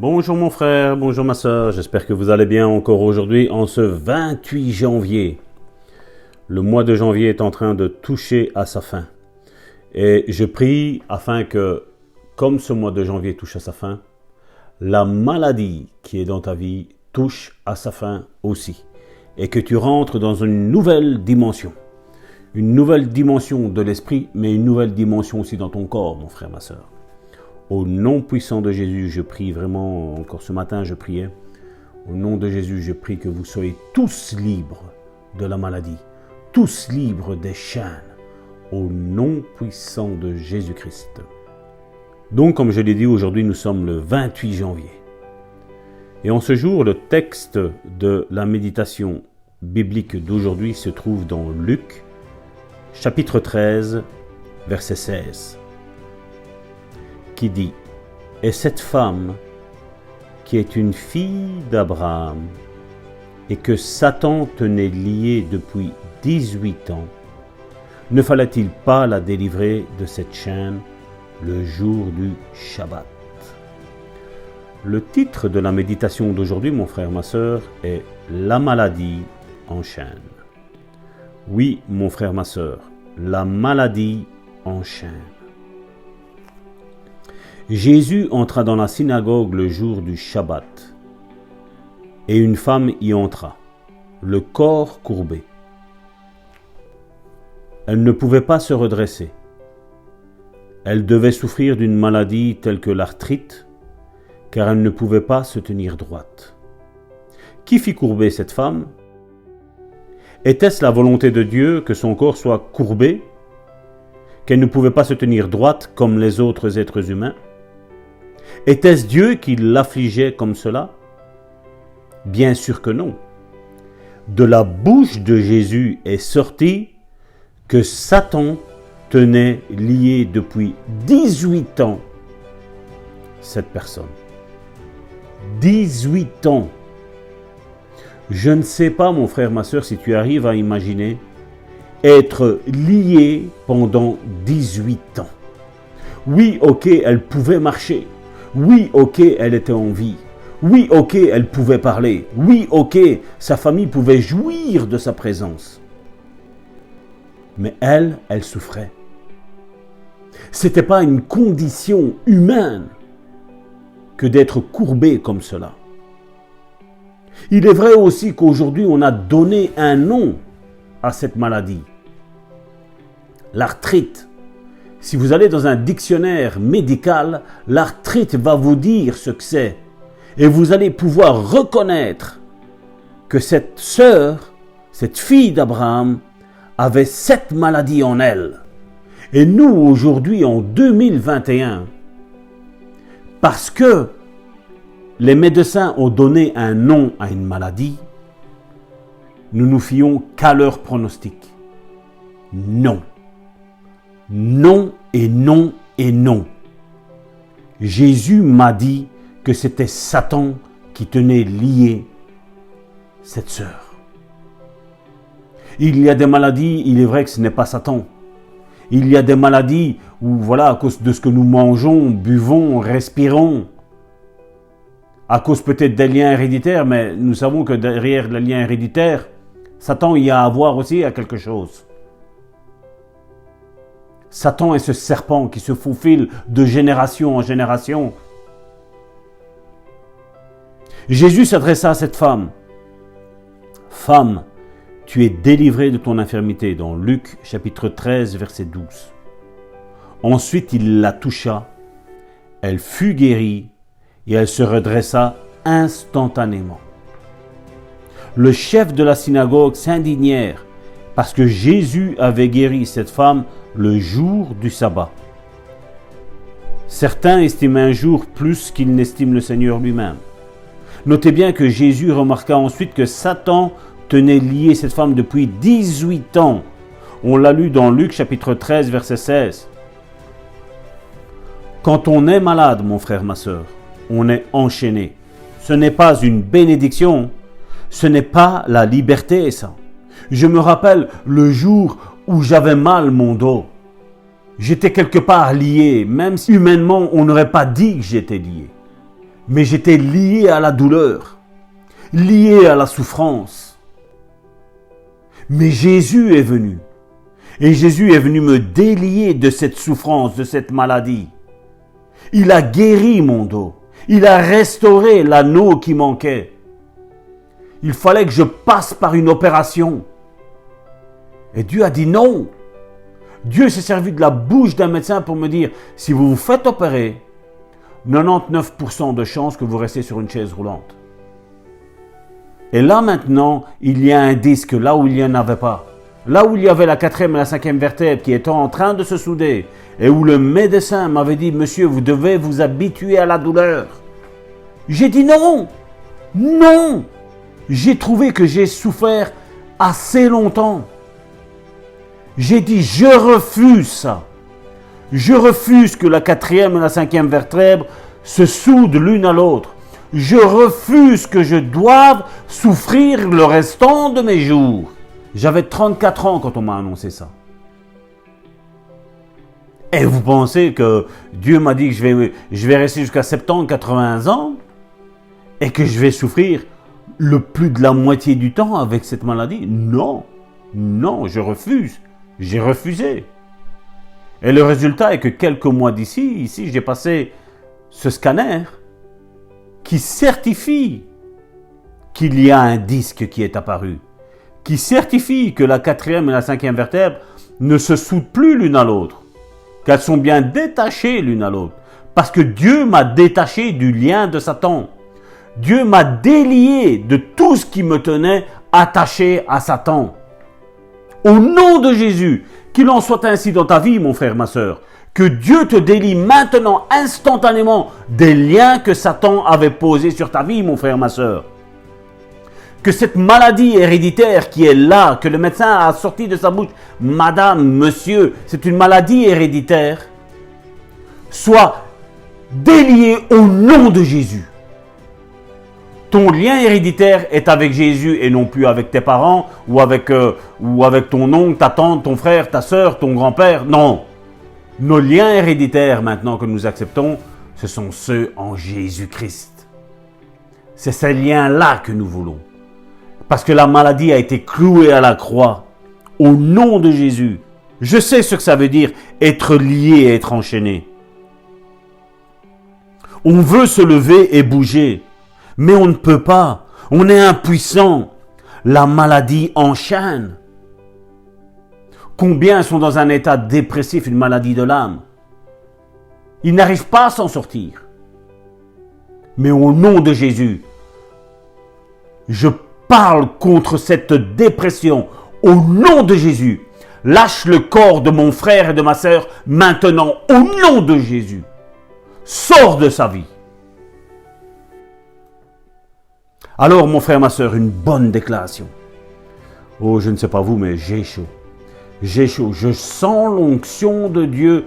Bonjour mon frère, bonjour ma soeur, j'espère que vous allez bien encore aujourd'hui en ce 28 janvier. Le mois de janvier est en train de toucher à sa fin. Et je prie afin que, comme ce mois de janvier touche à sa fin, la maladie qui est dans ta vie touche à sa fin aussi. Et que tu rentres dans une nouvelle dimension. Une nouvelle dimension de l'esprit, mais une nouvelle dimension aussi dans ton corps, mon frère, ma soeur. Au nom puissant de Jésus, je prie vraiment, encore ce matin je priais, au nom de Jésus, je prie que vous soyez tous libres de la maladie, tous libres des chaînes, au nom puissant de Jésus-Christ. Donc, comme je l'ai dit, aujourd'hui nous sommes le 28 janvier. Et en ce jour, le texte de la méditation biblique d'aujourd'hui se trouve dans Luc, chapitre 13, verset 16. Qui dit « Et cette femme, qui est une fille d'Abraham, et que Satan tenait liée depuis 18 ans, ne fallait-il pas la délivrer de cette chaîne le jour du Shabbat ?» Le titre de la méditation d'aujourd'hui, mon frère, ma soeur, est « La maladie enchaîne ». Oui, mon frère, ma soeur, la maladie enchaîne. Jésus entra dans la synagogue le jour du Shabbat, et une femme y entra, le corps courbé. Elle ne pouvait pas se redresser. Elle devait souffrir d'une maladie telle que l'arthrite, car elle ne pouvait pas se tenir droite. Qui fit courber cette femme? Était-ce la volonté de Dieu que son corps soit courbé, qu'elle ne pouvait pas se tenir droite comme les autres êtres humains? Était-ce Dieu qui l'affligeait comme cela? Bien sûr que non. De la bouche de Jésus est sorti que Satan tenait lié depuis 18 ans cette personne. 18 ans. Je ne sais pas, mon frère, ma soeur, si tu arrives à imaginer être lié pendant 18 ans. Oui, ok, elle pouvait marcher. Oui, ok, elle était en vie. Oui, ok, elle pouvait parler. Oui, ok, sa famille pouvait jouir de sa présence. Mais elle souffrait. C'était pas une condition humaine que d'être courbée comme cela. Il est vrai aussi qu'aujourd'hui, on a donné un nom à cette maladie. L'arthrite. Si vous allez dans un dictionnaire médical, l'arthrite va vous dire ce que c'est. Et vous allez pouvoir reconnaître que cette sœur, cette fille d'Abraham, avait cette maladie en elle. Et nous, aujourd'hui, en 2021, parce que les médecins ont donné un nom à une maladie, nous nous fions qu'à leur pronostic. Non. Non et non et non. Jésus m'a dit que c'était Satan qui tenait liée cette sœur. Il y a des maladies, il est vrai que ce n'est pas Satan. Il y a des maladies où, voilà, à cause de ce que nous mangeons, buvons, respirons, à cause peut-être des liens héréditaires, mais nous savons que derrière les liens héréditaires, Satan y a à voir aussi à quelque chose. Satan est ce serpent qui se faufile de génération en génération. Jésus s'adressa à cette femme. « Femme, tu es délivrée de ton infirmité » dans Luc chapitre 13 verset 12. Ensuite il la toucha, elle fut guérie et elle se redressa instantanément. Le chef de la synagogue s'indignèrent parce que Jésus avait guéri cette femme le jour du sabbat. Certains estiment un jour plus qu'ils n'estiment le Seigneur lui-même. Notez bien que Jésus remarqua ensuite que Satan tenait liée cette femme depuis 18 ans. On l'a lu dans Luc chapitre 13 verset 16. Quand on est malade, mon frère, ma soeur, on est enchaîné. Ce n'est pas une bénédiction, ce n'est pas la liberté, ça. Je me rappelle le jour où j'avais mal mon dos. J'étais quelque part lié, même si humainement on n'aurait pas dit que j'étais lié. Mais j'étais lié à la douleur, lié à la souffrance. Mais Jésus est venu. Et Jésus est venu me délier de cette souffrance, de cette maladie. Il a guéri mon dos. Il a restauré l'anneau qui manquait. Il fallait que je passe par une opération. Et Dieu a dit non. Dieu s'est servi de la bouche d'un médecin pour me dire, si vous vous faites opérer, 99% de chances que vous restez sur une chaise roulante. Et là maintenant, il y a un disque là où il n'y en avait pas. Là où il y avait la 4e et la 5e vertèbre qui étaient en train de se souder et où le médecin m'avait dit, monsieur, vous devez vous habituer à la douleur. J'ai dit non, non. J'ai trouvé que j'ai souffert assez longtemps. J'ai dit, je refuse ça. Je refuse que la 4e et la 5e vertèbre se soudent l'une à l'autre. Je refuse que je doive souffrir le restant de mes jours. J'avais 34 ans quand on m'a annoncé ça. Et vous pensez que Dieu m'a dit que je vais rester jusqu'à 70, 80 ans et que je vais souffrir le plus de la moitié du temps avec cette maladie? Non, non, je refuse. J'ai refusé. Et le résultat est que quelques mois d'ici, j'ai passé ce scanner qui certifie qu'il y a un disque qui est apparu, qui certifie que la 4e et la 5e vertèbre ne se soudent plus l'une à l'autre, qu'elles sont bien détachées l'une à l'autre, parce que Dieu m'a détaché du lien de Satan. Dieu m'a délié de tout ce qui me tenait attaché à Satan. Au nom de Jésus, qu'il en soit ainsi dans ta vie, mon frère, ma sœur, que Dieu te délie maintenant, instantanément, des liens que Satan avait posés sur ta vie, mon frère, ma sœur. Que cette maladie héréditaire qui est là, que le médecin a sorti de sa bouche, madame, monsieur, c'est une maladie héréditaire, soit déliée au nom de Jésus. Ton lien héréditaire est avec Jésus et non plus avec tes parents ou avec ton oncle, ta tante, ton frère, ta sœur, ton grand-père. Non. Nos liens héréditaires maintenant que nous acceptons, ce sont ceux en Jésus-Christ. C'est ces liens-là que nous voulons. Parce que la maladie a été clouée à la croix. Au nom de Jésus. Je sais ce que ça veut dire être lié et être enchaîné. On veut se lever et bouger. Mais on ne peut pas. On est impuissant. La maladie enchaîne. Combien sont dans un état dépressif, une maladie de l'âme? Ils n'arrivent pas à s'en sortir. Mais au nom de Jésus, je parle contre cette dépression. Au nom de Jésus, lâche le corps de mon frère et de ma sœur maintenant. Au nom de Jésus, sors de sa vie. Alors, mon frère, ma sœur, une bonne déclaration. Oh, je ne sais pas vous, mais j'ai chaud. J'ai chaud. Je sens l'onction de Dieu.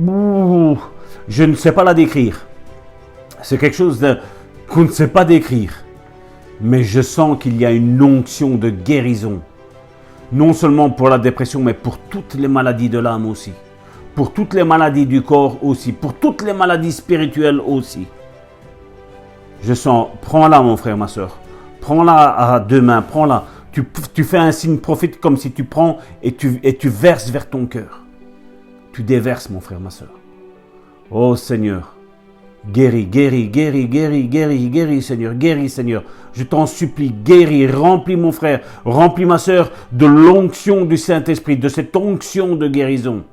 Ouh, je ne sais pas la décrire. C'est quelque chose qu'on ne sait pas décrire. Mais je sens qu'il y a une onction de guérison. Non seulement pour la dépression, mais pour toutes les maladies de l'âme aussi. Pour toutes les maladies du corps aussi. Pour toutes les maladies spirituelles aussi. Je sens, prends-la mon frère, ma soeur. Prends-la à deux mains, prends-la. Tu fais un signe prophétique comme si tu prends et tu verses vers ton cœur. Tu déverses mon frère, ma soeur. Oh Seigneur, guéris, guéris, guéris, guéris, guéris, guéris Seigneur, guéris Seigneur. Je t'en supplie, guéris, remplis mon frère, remplis ma soeur de l'onction du Saint-Esprit, de cette onction de guérison.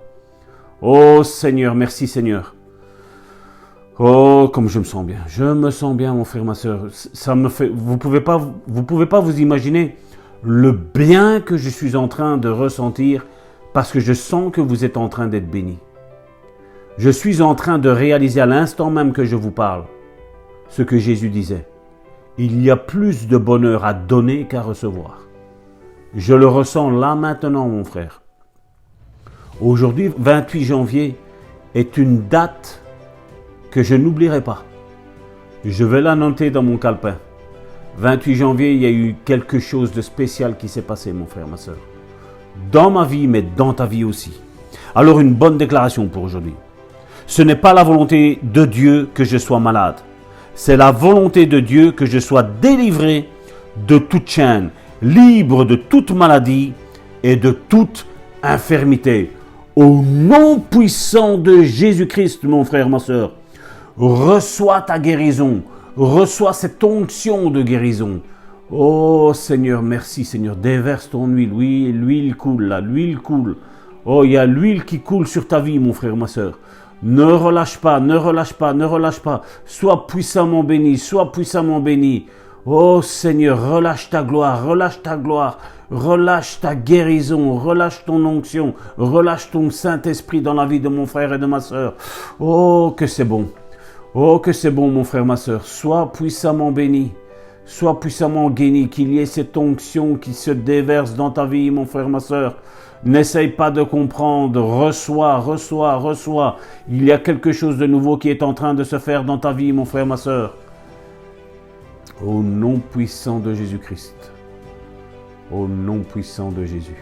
Oh Seigneur, merci Seigneur. Oh, comme je me sens bien. Je me sens bien, mon frère, ma soeur. Ça me fait. Vous pouvez pas vous imaginer le bien que je suis en train de ressentir parce que je sens que vous êtes en train d'être béni. Je suis en train de réaliser à l'instant même que je vous parle ce que Jésus disait. Il y a plus de bonheur à donner qu'à recevoir. Je le ressens là maintenant, mon frère. Aujourd'hui, 28 janvier, est une date que je n'oublierai pas. Je vais la noter dans mon calepin. 28 janvier, il y a eu quelque chose de spécial qui s'est passé, mon frère, ma soeur. Dans ma vie, mais dans ta vie aussi. Alors, une bonne déclaration pour aujourd'hui. Ce n'est pas la volonté de Dieu que je sois malade. C'est la volonté de Dieu que je sois délivré de toute chaîne, libre de toute maladie et de toute infirmité. Au nom puissant de Jésus-Christ, mon frère, ma soeur, reçois ta guérison, reçois cette onction de guérison. Oh Seigneur, merci Seigneur, déverse ton huile. Oui, l'huile coule là, l'huile coule. Oh, il y a l'huile qui coule sur ta vie, mon frère, ma soeur. Ne relâche pas, ne relâche pas, ne relâche pas. Sois puissamment béni, sois puissamment béni. Oh Seigneur, relâche ta gloire, relâche ta guérison, relâche ton onction, relâche ton Saint-Esprit dans la vie de mon frère et de ma soeur. Oh, que c'est bon. Oh, que c'est bon, mon frère, ma soeur. Sois puissamment béni. Sois puissamment béni, qu'il y ait cette onction qui se déverse dans ta vie, mon frère, ma soeur. N'essaye pas de comprendre, reçois, reçois, reçois. Il y a quelque chose de nouveau qui est en train de se faire dans ta vie, mon frère, ma soeur. Au nom puissant de Jésus-Christ. Au nom puissant de Jésus.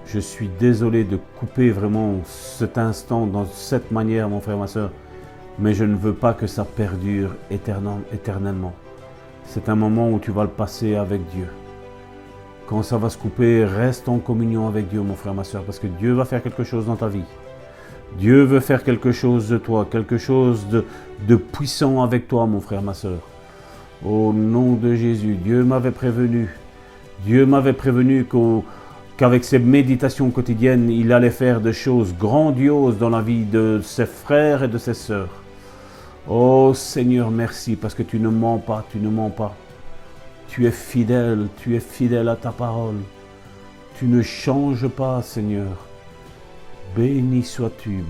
Je suis désolé de couper vraiment cet instant dans cette manière, mon frère, ma soeur. Mais je ne veux pas que ça perdure éternellement. C'est un moment où tu vas le passer avec Dieu. Quand ça va se couper, reste en communion avec Dieu, mon frère, ma soeur, parce que Dieu va faire quelque chose dans ta vie. Dieu veut faire quelque chose de toi, quelque chose de puissant avec toi, mon frère, ma soeur. Au nom de Jésus, Dieu m'avait prévenu. Dieu m'avait prévenu qu'avec ses méditations quotidiennes, il allait faire des choses grandioses dans la vie de ses frères et de ses sœurs. Oh Seigneur, merci, parce que tu ne mens pas, tu ne mens pas. Tu es fidèle à ta parole. Tu ne changes pas, Seigneur. Béni sois-tu,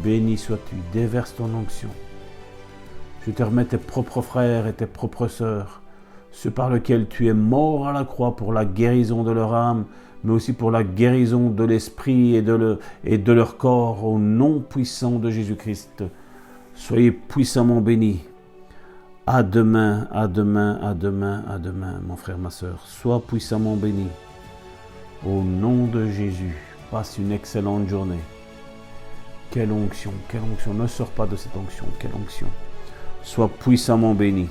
déverse ton onction. Je te remets tes propres frères et tes propres sœurs, ceux par lesquels tu es mort à la croix pour la guérison de leur âme, mais aussi pour la guérison de l'esprit et de leur corps, au nom puissant de Jésus-Christ. Soyez puissamment bénis. À demain, mon frère, ma soeur. Sois puissamment béni. Au nom de Jésus, passe une excellente journée. Quelle onction, quelle onction. Ne sors pas de cette onction, quelle onction. Sois puissamment béni.